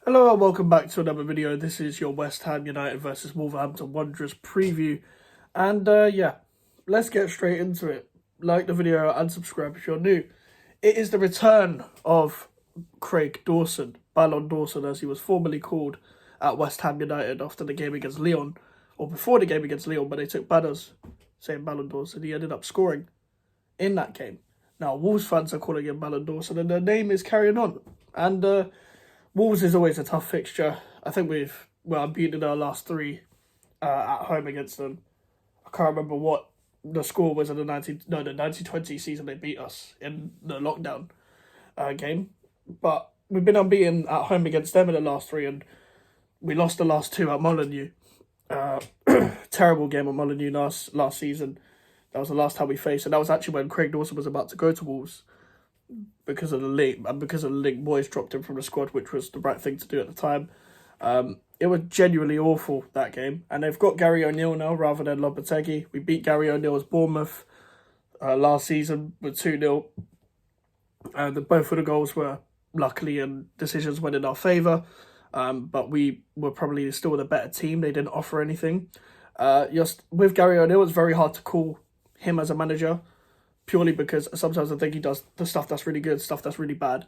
Hello and welcome back to another video. This is your West Ham United versus Wolverhampton Wanderers preview. And yeah, let's get straight into it. Like the video and subscribe if you're new. It is the return of Craig Dawson, Ballon Dawson as he was formerly called at West Ham United after the game against Lyon, or before the game against Lyon, but they took banners saying Ballon Dawson. He ended up scoring in that game. Now, Wolves fans are calling him Ballon Dawson and their name is carrying on. And Wolves is always a tough fixture. I think we've beaten our last three at home against them. I can't remember what the score was in the 1920 season they beat us in the lockdown game. But we've been unbeaten at home against them in the last three, and we lost the last two at Molineux. Terrible game at Molineux last season. That was the last time we faced, and that was actually when Craig Dawson was about to go to Wolves because of the link, and because of the link, boys dropped him from the squad, which was the right thing to do at the time. It was genuinely awful, that game, and they've got Gary O'Neill now rather than Lopetegui. We beat Gary O'Neill's Bournemouth last season with 2-0. Both of the goals were luckily and decisions went in our favour, but we were probably still the better team. They didn't offer anything. Just with Gary O'Neill, it's very hard to call him as a manager, purely because sometimes I think he does the stuff that's really good, stuff that's really bad.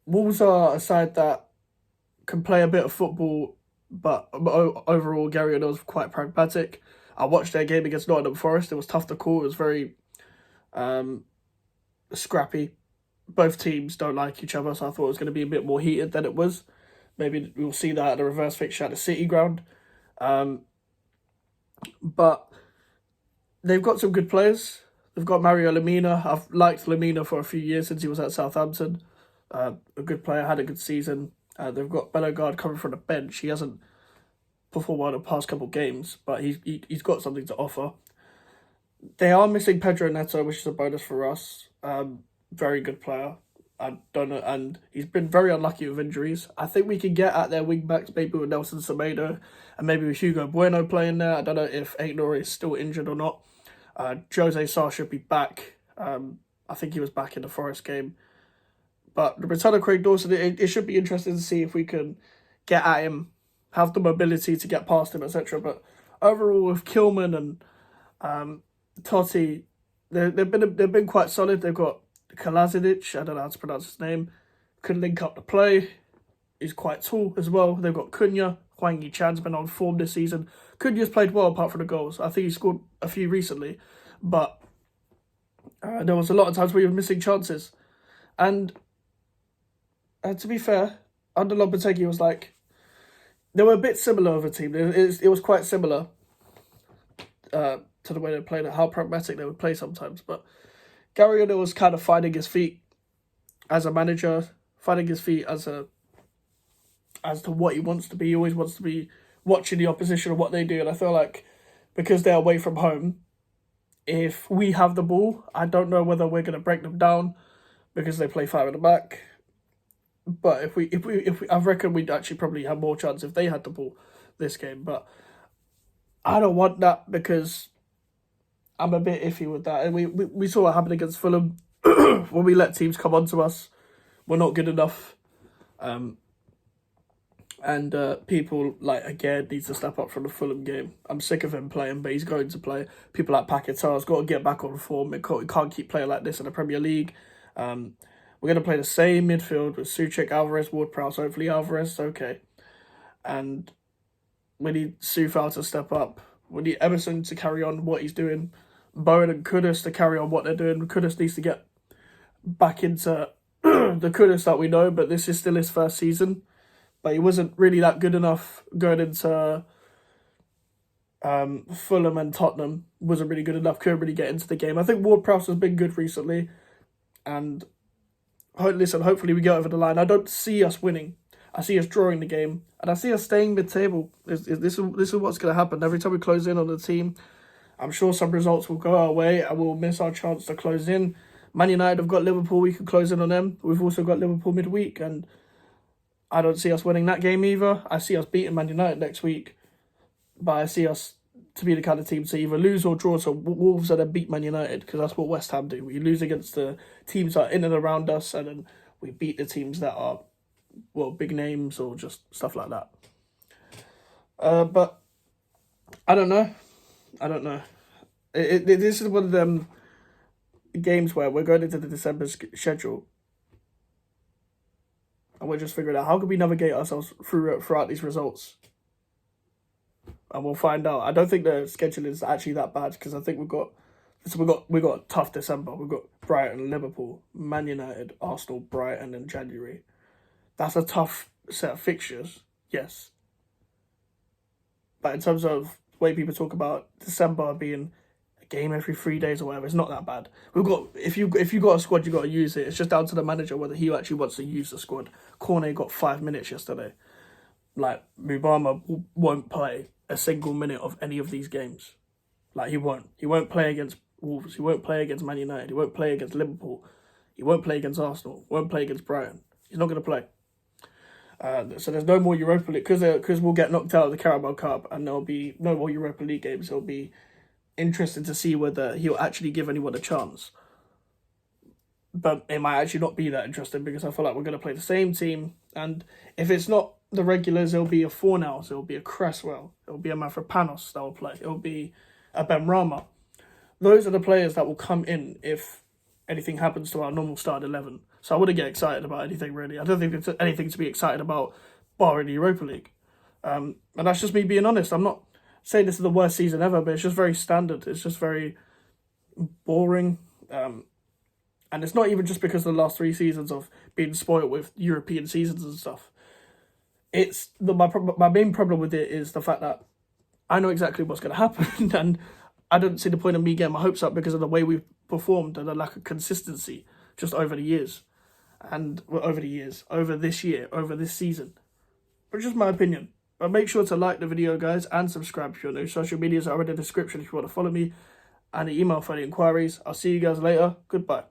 Wolves are a side that can play a bit of football, but overall Gary O'Neill's quite pragmatic. I watched their game against Nottingham Forest. It was tough to call. It was very scrappy. Both teams don't like each other, so I thought it was going to be a bit more heated than it was. Maybe we'll see that at the reverse fixture at the City ground. But they've got some good players. They've got Mario Lemina. I've liked Lemina for a few years since he was at Southampton. A good player, had a good season. They've got Bellegarde coming from the bench. He hasn't performed well in the past couple of games, but he's got something to offer. They are missing Pedro Neto, which is a bonus for us. Very good player. I don't know, and he's been very unlucky with injuries. I think we can get at their wing backs, maybe with Nelson Semedo and maybe with Hugo Bueno playing there. I don't know if Aït-Nouri is still injured or not. Jose Sarr should be back. I think he was back in the Forest game. But the return of Craig Dawson, it should be interesting to see if we can get at him, have the mobility to get past him, etc. But overall, with Kilman and Totti, they've been quite solid. They've got Kalazinic, I don't know how to pronounce his name, can link up the play. He's quite tall as well. They've got Cunha. Hwang Yi-chan's been on form this season. Cunha's played well apart from the goals. I think he scored a few recently, but there was a lot of times where he was missing chances. And to be fair, under Lopetegui was like, they were a bit similar of a team. It was quite similar to the way they played, how pragmatic they would play sometimes. But Gary O'Neill was kind of finding his feet as a manager, finding his feet as to what he wants to be. He always wants to be watching the opposition and what they do. And I feel like because they're away from home, if we have the ball, I don't know whether we're going to break them down because they play five at the back. But if we, I reckon we'd actually probably have more chance if they had the ball this game. But I don't want that because I'm a bit iffy with that. And we saw what happened against Fulham when we let teams come onto us. We're not good enough. And people like Again needs to step up from the Fulham game. I'm sick of him playing, but he's going to play. People like Paquetá's got to get back on form. He can't keep playing like this in the Premier League. We're going to play the same midfield with Souček, Alvarez, Ward-Prowse. Hopefully Alvarez, okay. And we need Soufal to step up. We need Emerson to carry on what he's doing. Bowen and Kudus to carry on what they're doing. Kudus needs to get back into the Kudus that we know, but this is still his first season. But he wasn't really that good enough going into Fulham and Tottenham. Wasn't really good enough. Couldn't really get into the game. I think Ward-Prowse has been good recently. And hopefully we get over the line. I don't see us winning. I see us drawing the game. And I see us staying mid-table. This is what's going to happen. Every time we close in on the team, I'm sure some results will go our way and we'll miss our chance to close in. Man United have got Liverpool. We can close in on them. We've also got Liverpool midweek. And I don't see us winning that game either. I see us beating Man United next week. But I see us to be the kind of team to either lose or draw. So Wolves are then beat Man United, because that's what West Ham do. We lose against the teams that are in and around us, and then we beat the teams that are big names or just stuff like that. But I don't know. This is one of them games where we're going into the December schedule, and we're just figuring out how can we navigate ourselves throughout these results, and we'll find out. I don't think the schedule is actually that bad because I think we got a tough December. We've got Brighton, Liverpool, Man United, Arsenal, Brighton in January. That's a tough set of fixtures, yes. But in terms of the way people talk about December being a game every 3 days or whatever, it's not that bad. We've got if you got a squad, you got to use it. It's just down to the manager whether he actually wants to use the squad. Cornet got 5 minutes yesterday. Like Mubama won't play a single minute of any of these games. Like he won't. He won't play against Wolves. He won't play against Man United. He won't play against Liverpool. He won't play against Arsenal. Won't play against Brighton. He's not going to play. So there's no more Europa League because we'll get knocked out of the Carabao Cup and there'll be no more Europa League games. It'll be interesting to see whether he'll actually give anyone a chance. But it might actually not be that interesting because I feel like we're going to play the same team. And if it's not the regulars, it'll be a Fornals, it'll be a Cresswell, it'll be a Mafropanos that will play, it'll be a Benrahma. Those are the players that will come in if anything happens to our normal starting 11. So I wouldn't get excited about anything, really. I don't think there's anything to be excited about, barring the Europa League. And that's just me being honest. I'm not saying this is the worst season ever, but it's just very standard. It's just very boring. And it's not even just because of the last 3 seasons of being spoiled with European seasons and stuff. It's my main problem with it is the fact that I know exactly what's going to happen, and I don't see the point of me getting my hopes up because of the way we've performed and the lack of consistency just over the years. And over this year, over this season. But just my opinion. But make sure to like the video, guys, and subscribe if you're new. Social medias are in the description if you want to follow me. And the email for the inquiries. I'll see you guys later. Goodbye.